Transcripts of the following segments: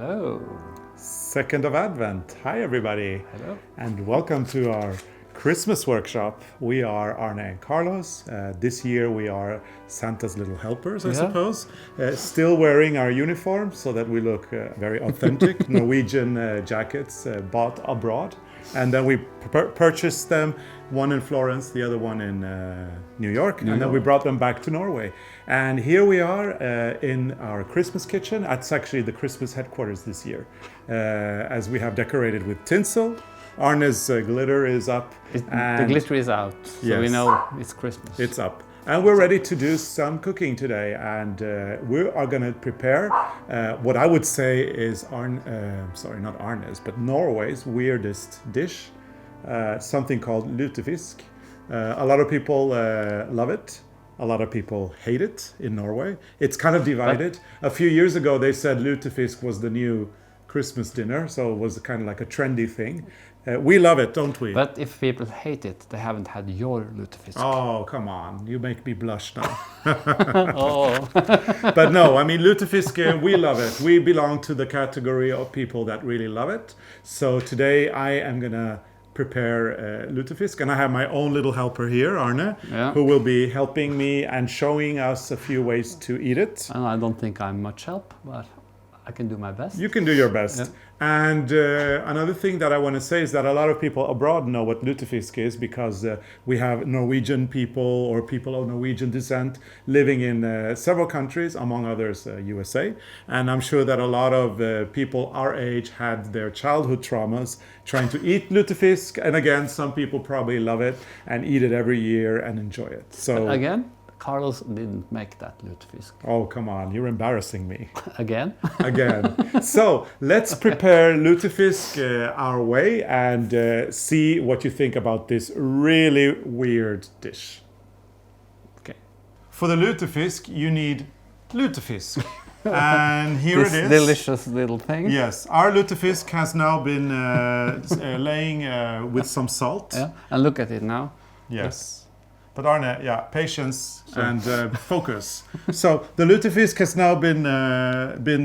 Hello. 2nd of Advent. Hi everybody. Hello. And welcome to our Christmas workshop. We are Arne and Carlos. This year we are Santa's little helpers, I suppose. Still wearing our uniforms so that we look very authentic. Norwegian jackets bought abroad. And then we purchased them, one in Florence, the other one in New York. And then we brought them back to Norway. And here we are in our Christmas kitchen. That's actually the Christmas headquarters this year, as we have decorated with tinsel. Arne's glitter is up. The glitter is out, so we know it's Christmas. It's up. And we're ready to do some cooking today. And we are going to prepare what I would say is not Arne's, but Norway's weirdest dish, something called Lutefisk. A lot of people love it. A lot of people hate it in Norway. It's kind of divided. A few years ago, they said Lutefisk was the new Christmas dinner, so it was kind of like a trendy thing. We love it, don't we? But if people hate it, they haven't had your Lutefisk. Oh, come on. You make me blush now. Oh. But no, I mean, Lutefisk, we love it. We belong to the category of people that really love it. So today I am going to prepare Lutefisk, and I have my own little helper here, Arne, who will be helping me and showing us a few ways to eat it. And I don't think I'm much help, but I can do my best. You can do your best. Yeah. And another thing that I want to say is that a lot of people abroad know what Lutefisk is because we have Norwegian people or people of Norwegian descent living in several countries, among others USA. And I'm sure that a lot of people our age had their childhood traumas trying to eat Lutefisk. And again, some people probably love it and eat it every year and enjoy it. So again, Carlos didn't make that Lutefisk. Oh, come on. You're embarrassing me. Again? Again. So let's prepare Lutefisk our way and see what you think about this really weird dish. Okay. For the Lutefisk, you need Lutefisk. And here it is. This delicious little thing. Yes. Our Lutefisk has now been laying with some salt. Yeah. And look at it now. Yes. But Arne, patience and focus. So the Lutefisk has now been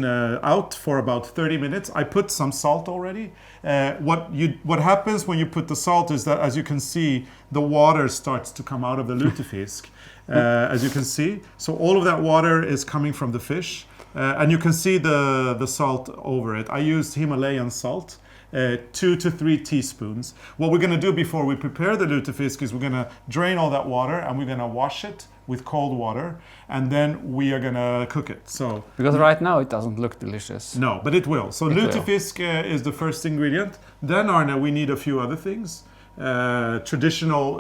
out for about 30 minutes. I put some salt already. What happens when you put the salt is that, as you can see, the water starts to come out of the Lutefisk, as you can see. So all of that water is coming from the fish, and you can see the salt over it. I used Himalayan salt. 2 to 3 teaspoons. What we're going to do before we prepare the Lutefisk is we're going to drain all that water and we're going to wash it with cold water, and then we are going to cook it. So because right now it doesn't look delicious. No, but it will. So Lutefisk is the first ingredient. Then, Arne, we need a few other things. Traditional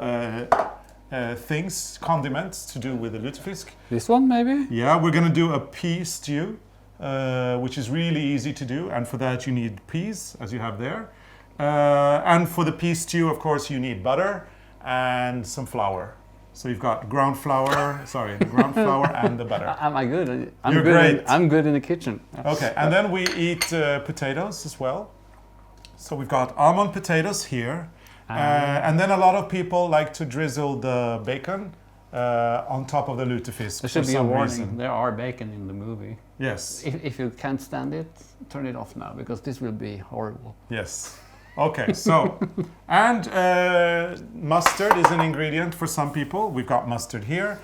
things, condiments to do with the Lutefisk. This one maybe? Yeah, we're going to do a pea stew. Which is really easy to do, and for that you need peas, as you have there. And for the pea stew, of course, you need butter and some flour. So you've got ground flour and the butter. Am I good? You're great. I'm good in the kitchen. Okay, and then we eat potatoes as well. So we've got almond potatoes here. And then a lot of people like to drizzle the bacon on top of the Lutefisk. There should be a warning. There are bacon in the movie. Yes. If you can't stand it, turn it off now, because this will be horrible. Yes. Okay, so, and mustard is an ingredient for some people. We've got mustard here.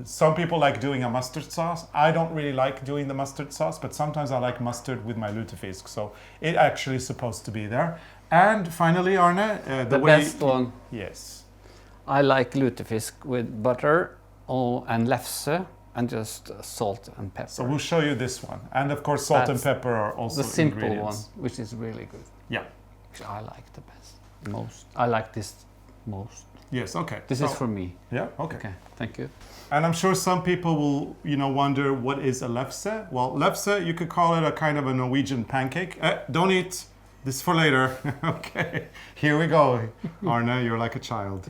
Some people like doing a mustard sauce. I don't really like doing the mustard sauce, but sometimes I like mustard with my Lutefisk. So it actually is supposed to be there. And finally, Arne, the best one. Yes. I like Lutefisk with butter and lefse and just salt and pepper. So we'll show you this one. And of course, salt and pepper are also the simple ingredients. one, which is really good. Yeah. Which I like the best. Most. I like this most. Yes, okay. This is for me. Yeah, okay. Okay, thank you. And I'm sure some people will, wonder what is a lefse. Well, lefse, you could call it a kind of a Norwegian pancake. Don't eat. This is for later. Okay, here we go. Arne, you're like a child.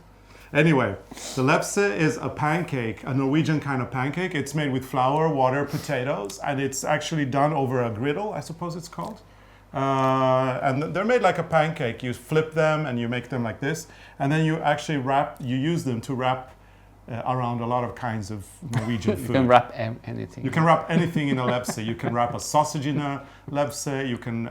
Anyway, the lefse is a pancake, a Norwegian kind of pancake. It's made with flour, water, potatoes, and it's actually done over a griddle, I suppose it's called. And they're made like a pancake. You flip them and you make them like this, and then you actually you use them to wrap around a lot of kinds of Norwegian food. You can wrap anything. You can wrap anything in a lefse. You can wrap a sausage in a lefse. You can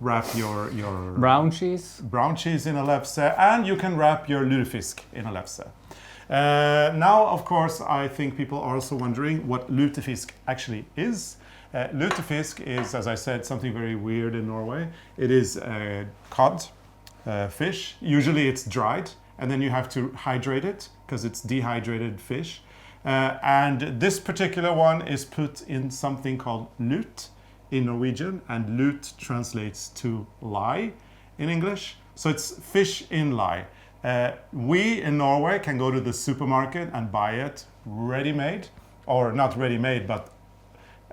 wrap your brown cheese in a lefse, and you can wrap your lutefisk in a lefse. Now, of course, I think people are also wondering what lutefisk actually is. Lutefisk is, as I said, something very weird in Norway. It is cod fish. Usually it's dried, and then you have to hydrate it because it's dehydrated fish. And this particular one is put in something called lut in Norwegian, and lut translates to lye in English. So it's fish in lye. We in Norway can go to the supermarket and buy it ready-made, or not ready-made, but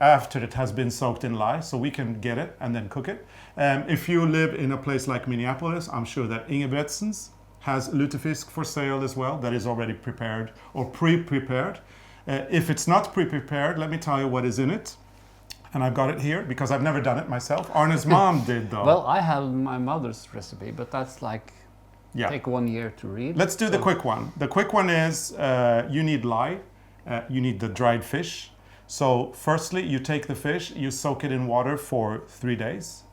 after it has been soaked in lye, so we can get it and then cook it. If you live in a place like Minneapolis, I'm sure that Ingebretsen's has lutefisk for sale as well, that is already prepared or pre-prepared. If it's not pre-prepared, let me tell you what is in it. And I've got it here because I've never done it myself. Arne's mom did though. Well, I have my mother's recipe, but that's like take 1 year to read. Let's do the quick one. The quick one is you need lye, you need the dried fish. So firstly, you take the fish, you soak it in water for 3 days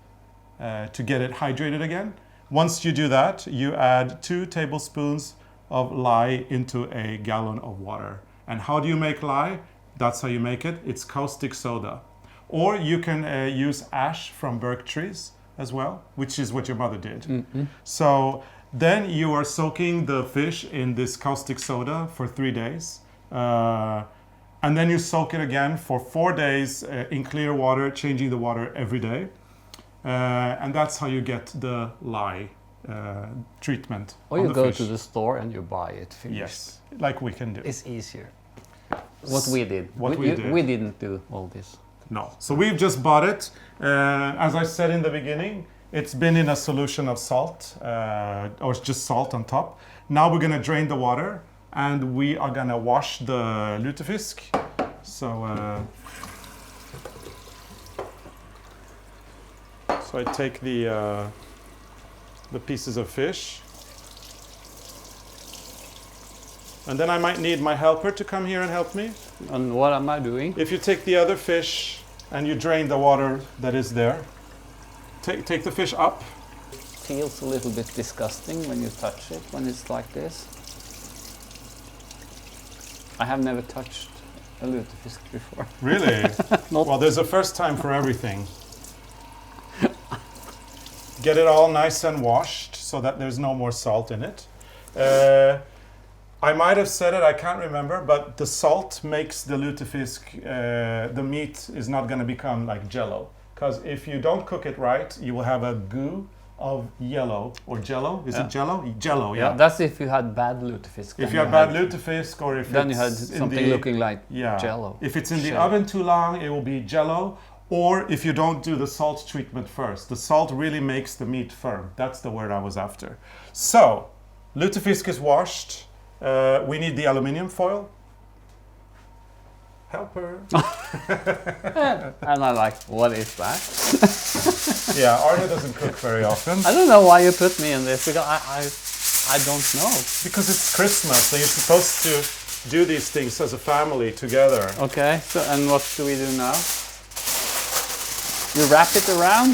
to get it hydrated again. Once you do that, you add 2 tablespoons of lye into a gallon of water. And how do you make lye? That's how you make it. It's caustic soda. Or you can use ash from birch trees as well, which is what your mother did. Mm-hmm. So then you are soaking the fish in this caustic soda for 3 days. And then you soak it again for 4 days in clear water, changing the water every day. And that's how you get the lye treatment. Or you go to the store and you buy it finished. Yes, like we can do. It's easier. What we did. Did. We didn't do all this. No. So we've just bought it. As I said in the beginning, it's been in a solution of salt, or it's just salt on top. Now we're going to drain the water, and we are going to wash the lutefisk. So I take the pieces of fish, and then I might need my helper to come here and help me. And what am I doing? If you take the other fish and you drain the water that is there, take the fish up. It feels a little bit disgusting when you touch it, when it's like this. I have never touched a lutefisk before. Really? Well, there's a first time for everything. Get it all nice and washed so that there's no more salt in it. I might have said it, I can't remember, but the salt makes the lutefisk, the meat is not going to become like jello. Because if you don't cook it right, you will have a goo of yellow, or jello. Is it jello? Jello, yeah. That's if you had bad lutefisk. If you had bad lutefisk, or if then you had something looking like jello. If it's in the oven too long, it will be jello. Or if you don't do the salt treatment first. The salt really makes the meat firm. That's the word I was after. So, lutefisk is washed. We need the aluminium foil. Helper. And I'm like, what is that? Yeah, Arne doesn't cook very often. I don't know why you put me in this, because I don't know. Because it's Christmas, so you're supposed to do these things as a family together. Okay, so and what do we do now? You wrap it around?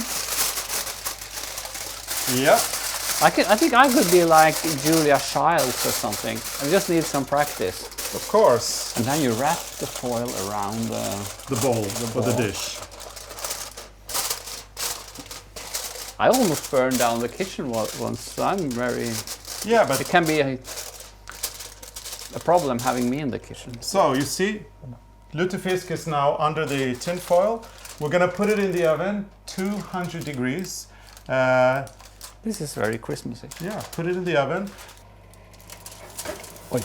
Yep. I think I could be like Julia Childs or something. I just need some practice. Of course. And then you wrap the foil around the bowl or the dish. I almost burned down the kitchen once, so I'm very... Yeah, but... It can be a problem having me in the kitchen. So, you see, lutefisk is now under the tin foil. We're going to put it in the oven, 200 degrees. This is very Christmassy. Yeah, put it in the oven. Oi.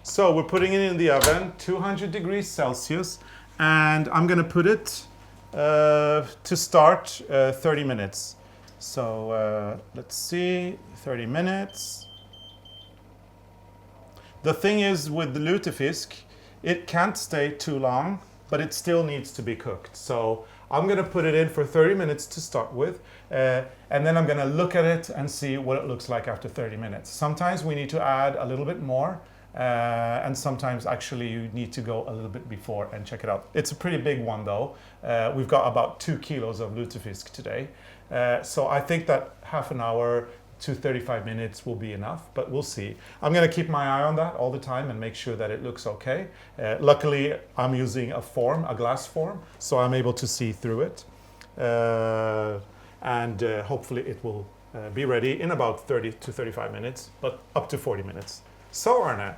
So we're putting it in the oven, 200 degrees Celsius, and I'm going to put it to start 30 minutes. So let's see, 30 minutes. The thing is with the lutefisk, it can't stay too long, but it still needs to be cooked. So I'm going to put it in for 30 minutes to start with, and then I'm going to look at it and see what it looks like after 30 minutes. Sometimes we need to add a little bit more, and sometimes actually you need to go a little bit before and check it out. It's a pretty big one though. We've got about 2 kilos of lutefisk today. So I think that half an hour to 35 minutes will be enough, but we'll see. I'm going to keep my eye on that all the time and make sure that it looks okay. Luckily, I'm using a glass form, so I'm able to see through it. And hopefully it will be ready in about 30 to 35 minutes, but up to 40 minutes. So Arne,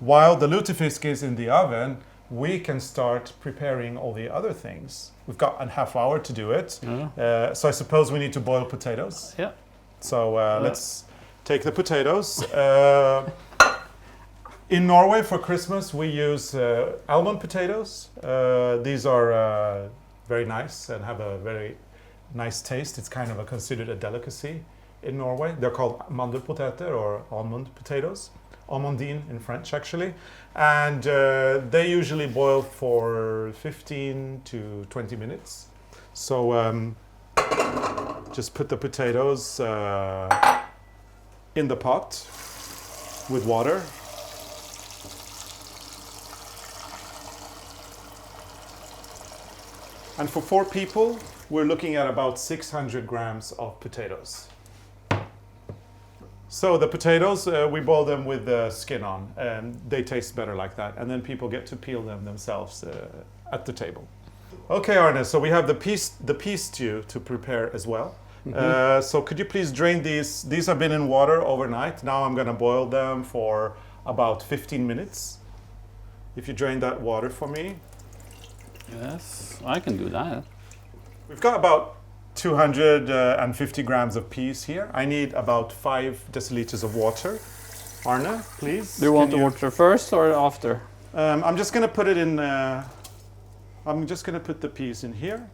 while the lutefisk is in the oven, we can start preparing all the other things. We've got a half hour to do it. So I suppose we need to boil potatoes. Yeah. So let's take the potatoes. In Norway for Christmas we use almond potatoes. These are very nice and have a very nice taste. It's kind of considered a delicacy in Norway. They're called mandelpoteter or almond potatoes. Almondine in French actually. And they usually boil for 15 to 20 minutes. So just put the potatoes in the pot with water. And for 4 people, we're looking at about 600 grams of potatoes. So the potatoes, we boil them with the skin on, and they taste better like that. And then people get to peel them themselves at the table. Okay, Arne, so we have the pea stew to prepare as well. So could you please drain these? These have been in water overnight. Now I'm going to boil them for about 15 minutes. If you drain that water for me. Yes, I can do that. We've got about 250 grams of peas here. I need about 5 deciliters of water. Arne, please. Do you want the water first or after? I'm just going to put it in. I'm just going to put the peas in here.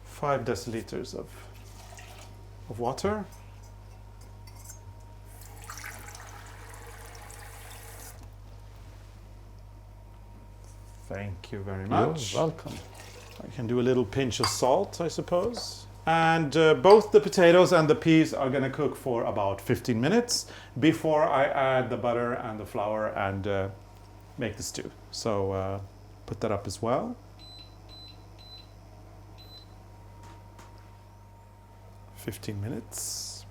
5 deciliters of water. Thank you very much. You're welcome. I can do a little pinch of salt, I suppose. And both the potatoes and the peas are going to cook for about 15 minutes before I add the butter and the flour and make the stew. So put that up as well. 15 minutes.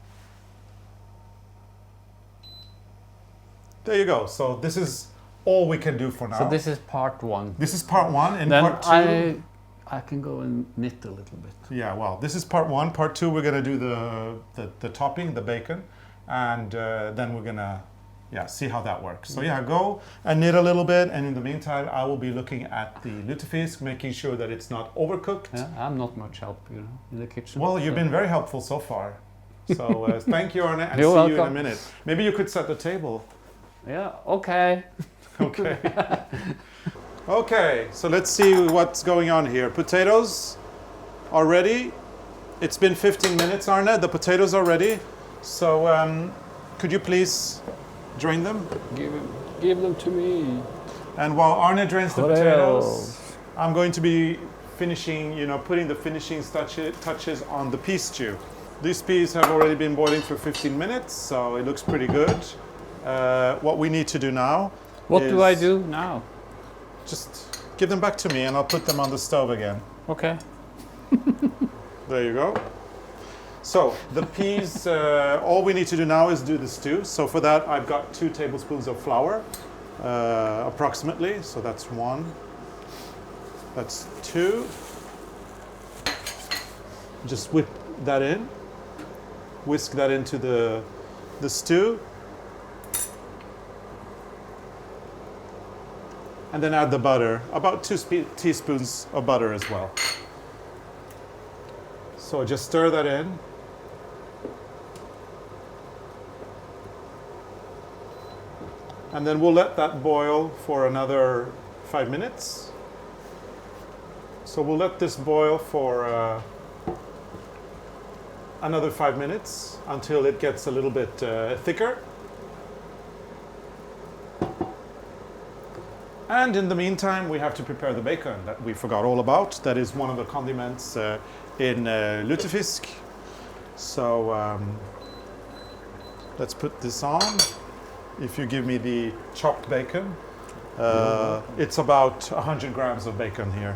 There you go. So this is all we can do for now. So this is part 1. This is part 1. And then part 2... I can go and knit a little bit. Yeah, well, this is part 1. Part 2, we're going to do the topping, the bacon. And then we're going to see how that works. So yeah, go and knit a little bit. And in the meantime, I will be looking at the lutefisk, making sure that it's not overcooked. Yeah, I'm not much help, in the kitchen. Well, you've been very helpful so far. So thank you, Arne, and You're see welcome. you in a minute. Maybe you could set the table. Yeah, okay. Okay. Okay, so let's see what's going on here. Potatoes are ready. It's been 15 minutes, Arne. The potatoes are ready. So could you please drain them? Give them to me. And while Arne drains the potatoes, I'm going to be finishing, putting the finishing touches on the pea stew. These peas have already been boiling for 15 minutes, so it looks pretty good. What we need to do now What is do I do now? just give them back to me and I'll put them on the stove again. Okay. There you go. So the peas, all we need to do now is do the stew. So for that I've got 2 tablespoons of flour, approximately. So that's 1, that's 2. Just whip that in, whisk that into the stew. And then add the butter, about 2 teaspoons of butter as well. So just stir that in. And then we'll let that boil for another 5 minutes. So we'll let this boil for another 5 minutes until it gets a little bit thicker. And in the meantime, we have to prepare the bacon that we forgot all about. That is one of the condiments in Lutefisk. So let's put this on. If you give me the chopped bacon, it's about 100 grams of bacon here.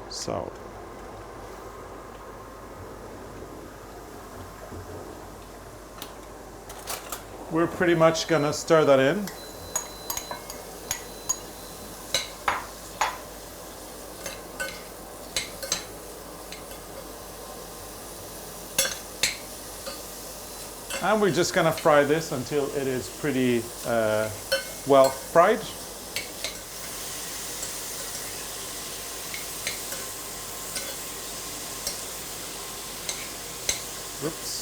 So we're pretty much gonna stir that in. And we're just gonna fry this until it is pretty well fried. Oops.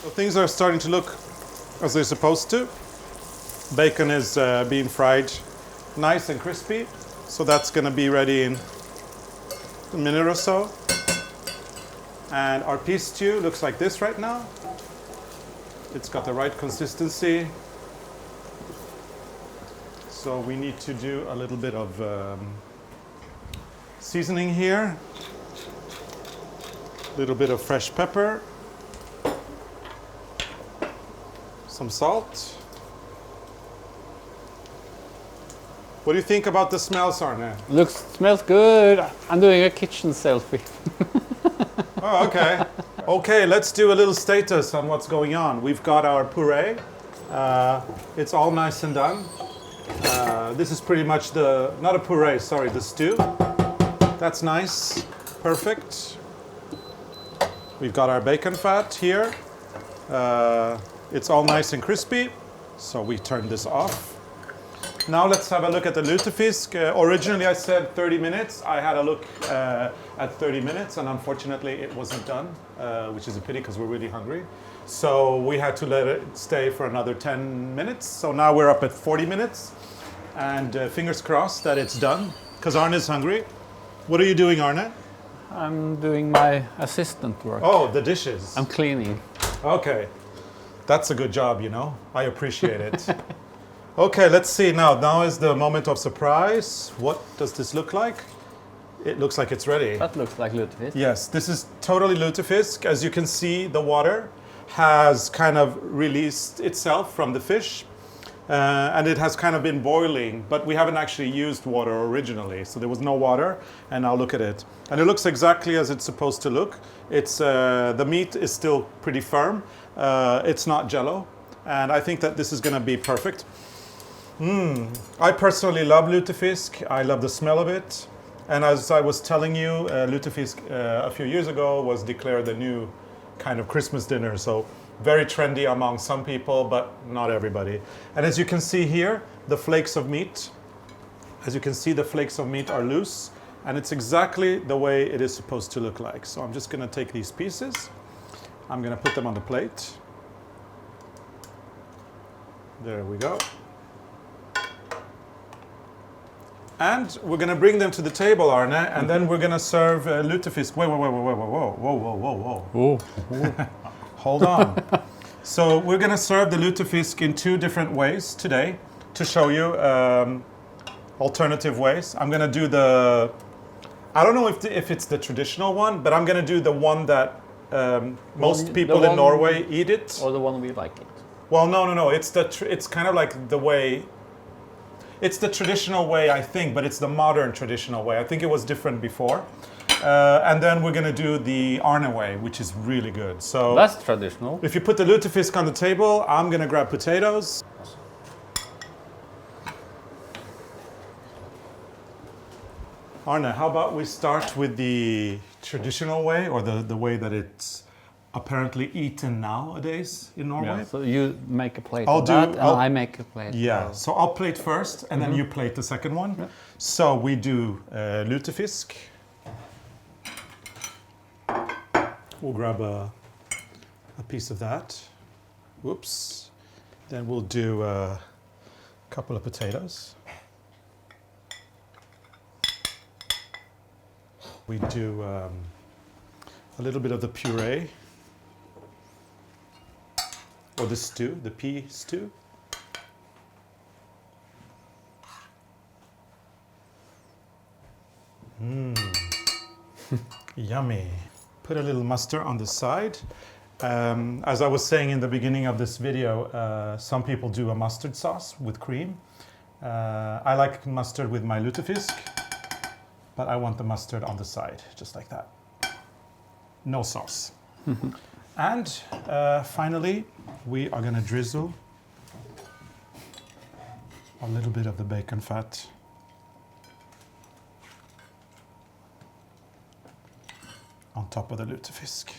So things are starting to look as they're supposed to. Bacon is being fried nice and crispy. So that's going to be ready in a minute or so. And our peas stew looks like this right now. It's got the right consistency. So we need to do a little bit of seasoning here. A little bit of fresh pepper. Some salt. What do you think about the smells, Arne? Smells good. I'm doing a kitchen selfie. Oh, okay. Okay, let's do a little status on what's going on. We've got our puree. It's all nice and done. This is pretty much not a puree, sorry, the stew. That's nice, perfect. We've got our bacon fat here. It's all nice and crispy, so we turn this off. Now let's have a look at the lutefisk. Originally I said 30 minutes. I had a look at 30 minutes and unfortunately it wasn't done, which is a pity because we're really hungry. So we had to let it stay for another 10 minutes. So now we're up at 40 minutes and fingers crossed that it's done because Arne is hungry. What are you doing, Arne? I'm doing my assistant work. Oh, the dishes. I'm cleaning. Okay. That's a good job, you know. I appreciate it. Okay, let's see now. Now is the moment of surprise. What does this look like? It looks like it's ready. That looks like lutefisk. Yes, this is totally lutefisk. As you can see, the water has kind of released itself from the fish. And it has kind of been boiling, but we haven't actually used water originally. So there was no water, and now look at it. And it looks exactly as it's supposed to look. It's the meat is still pretty firm. It's not jello, and I think that this is gonna be perfect. I personally love lutefisk. I love the smell of it. And as I was telling you, lutefisk a few years ago was declared the new kind of Christmas dinner. So very trendy among some people, but not everybody. And as you can see here, the flakes of meat, are loose, and it's exactly the way it is supposed to look like. So I'm just gonna take these pieces, I'm gonna put them on the plate. There we go. And we're gonna bring them to the table, Arne, and then we're gonna serve lutefisk. Whoa. Hold on. So we're gonna serve the lutefisk in two different ways today to show you alternative ways. I'm gonna do I don't know if it's the traditional one, but I'm gonna do the one that most people in Norway eat it. Or the one we like it. Well, no. It's kind of like the way. It's the traditional way, I think, but it's the modern traditional way. I think it was different before. And then we're gonna do the ARNE way, which is really good. So that's traditional. If you put the lutefisk on the table, I'm gonna grab potatoes. Arne, how about we start with the traditional way, or the way that it's apparently eaten nowadays in Norway? Yeah, so you make a plate of that, and I make a plate. Yeah, so I'll plate first, and then you plate the second one. Yeah. So we do lutefisk. We'll grab a piece of that. Whoops. Then we'll do a couple of potatoes. We do a little bit of the puree, or the stew, the pea stew. Yummy. Put a little mustard on the side. As I was saying in the beginning of this video, some people do a mustard sauce with cream. I like mustard with my Lutefisk, but I want the mustard on the side, just like that. No sauce. And finally, we are gonna drizzle a little bit of the bacon fat on top of the Lutefisk.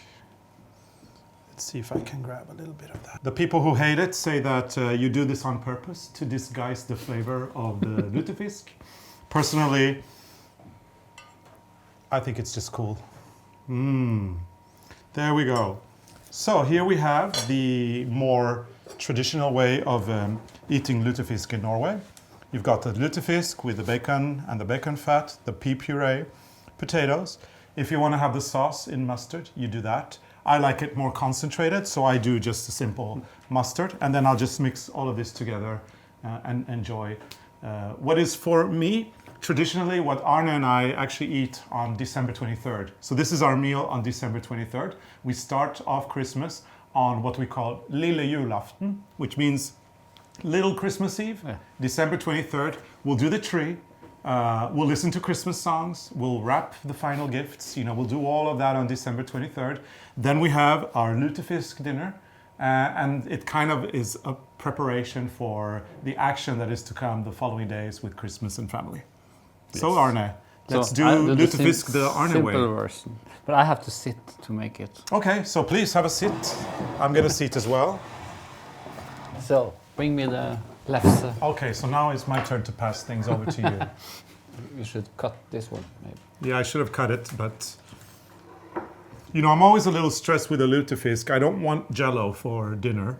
Let's see if I can grab a little bit of that. The people who hate it say that you do this on purpose to disguise the flavor of the Lutefisk. Personally, I think it's just cool. There we go. So here we have the more traditional way of eating Lutefisk in Norway. You've got the Lutefisk with the bacon and the bacon fat, the pea puree, potatoes. If you want to have the sauce in mustard, you do that. I like it more concentrated, so I do just a simple mustard, and then I'll just mix all of this together and enjoy what is, for me, traditionally what Arne and I actually eat on December 23rd. So this is our meal on December 23rd. We start off Christmas on what we call Lille Julaften, which means Little Christmas Eve. Yeah. December 23rd, we'll do the tree. We'll listen to Christmas songs, we'll wrap the final gifts, we'll do all of that on December 23rd. Then we have our Lutefisk dinner, and it kind of is a preparation for the action that is to come the following days with Christmas and family. Yes. So Arne, let's do Lutefisk the Arne way. Simple version, but I have to sit to make it. Okay, so please have a sit. I'm gonna sit as well. So, bring me the lefse. Okay, so now it's my turn to pass things over to you. You should cut this one, maybe. Yeah, I should have cut it, but I'm always a little stressed with the Lutefisk. I don't want jello for dinner,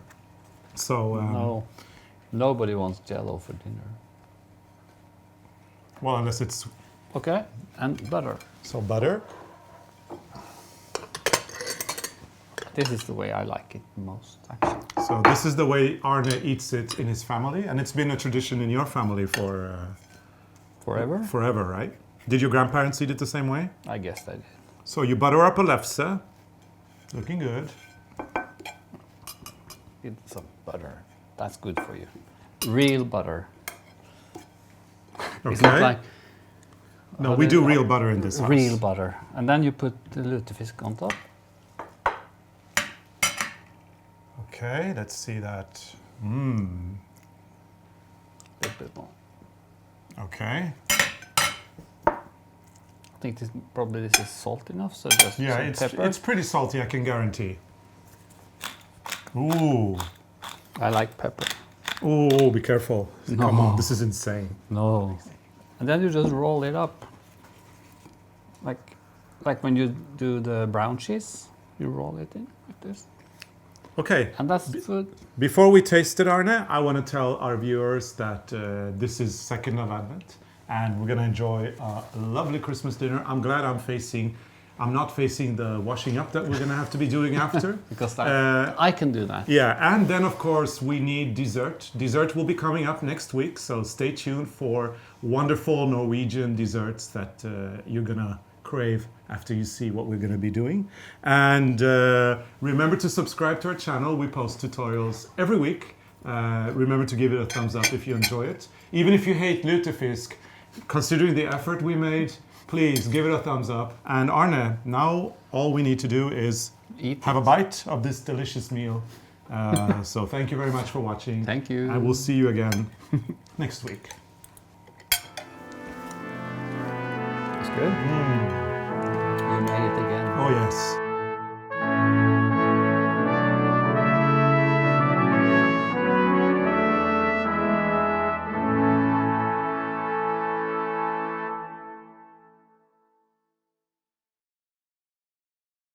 so no, nobody wants jello for dinner. Well, unless it's okay, and butter. So butter. This is the way I like it most, actually. So this is the way Arne eats it in his family, and it's been a tradition in your family for forever. Forever, right? Did your grandparents eat it the same way? I guess they did. So you butter up a lefse. Looking good. Get some butter. That's good for you. Real butter. Okay. It's not like no, we do real butter in this house. Real butter, and then you put the Lutefisk on top. Okay, let's see that. Bit more. Okay. I think this is salt enough, so just some pepper. It's pretty salty, I can guarantee. Ooh. I like pepper. Oh, be careful. No. Come on, this is insane. No. And then you just roll it up. Like when you do the brown cheese, you roll it in like this. Okay. And that's food. Before we taste it, Arne, I want to tell our viewers that this is second of Advent, and we're going to enjoy a lovely Christmas dinner. I'm glad I'm not facing the washing up that we're going to have to be doing after. Because I can do that. Yeah, and then of course we need dessert. Dessert will be coming up next week, so stay tuned for wonderful Norwegian desserts that you're going to crave after you see what we're going to be doing. And remember to subscribe to our channel. We post tutorials every week. Remember to give it a thumbs up if you enjoy it. Even if you hate Lutefisk, considering the effort we made, please give it a thumbs up. And Arne, now all we need to do is have a bite of this delicious meal. So thank you very much for watching. Thank you. I will see you again next week. It's good. You made it again. Oh yes.